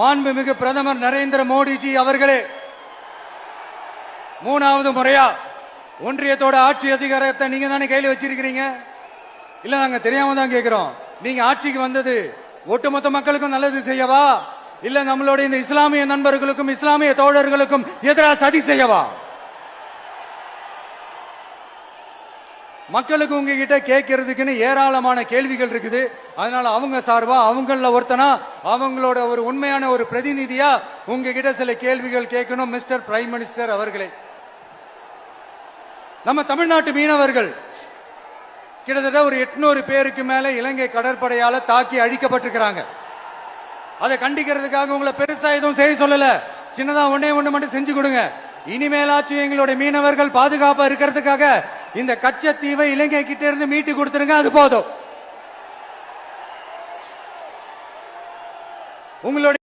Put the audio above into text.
மாண்புமிகு பிரதமர் நரேந்திர மோடிஜி அவர்களே, 3வது முறையா ஒன்றியத்தோட ஆட்சி அதிகாரத்தை நீங்க தானே கையில் வச்சிருக்கிறீங்க. இல்ல, நாங்க தெரியாம தான் கேட்கிறோம். நீங்க ஆட்சிக்கு வந்தது ஒட்டுமொத்த மக்களுக்கும் நல்லது செய்யவா, இல்ல நம்மளுடைய இந்த இஸ்லாமிய நண்பர்களுக்கும் இஸ்லாமிய தோழர்களுக்கும் எதிராக சதி செய்யவா? மக்களுக்கு உங்ககிட்ட கேட்கறதுக்குன்னு ஏராளமான கேள்விகள் இருக்குது. அதனால அவங்க சார்பா, அவங்கள ஒருத்தனா, அவங்களோட ஒரு உண்மையான ஒரு பிரதிநிதியா உங்ககிட்ட சில கேள்விகள் கேட்கணும். மிஸ்டர் பிரைம் மினிஸ்டர் அவர்களே, நம்ம தமிழ்நாட்டு மீனவர்கள் கிட்டத்தட்ட ஒரு 800 பேருக்கு மேல இலங்கை கடற்படையால தாக்கி அழிக்கப்பட்டிருக்கிறாங்க. அதை கண்டிக்கிறதுக்காக உங்களை பெருசா எதுவும் செய்ய சொல்லல, சின்னதா ஒண்ணே ஒண்ணு மட்டும் செஞ்சு கொடுங்க. இனிமேலாச்சும் எங்களுடைய மீனவர்கள் பாதுகாப்பா இருக்கிறதுக்காக இந்த கச்சத்தீவை இலங்கை கிட்ட இருந்து மீட்டு கொடுத்துருங்க, அது போதும். உங்களுடைய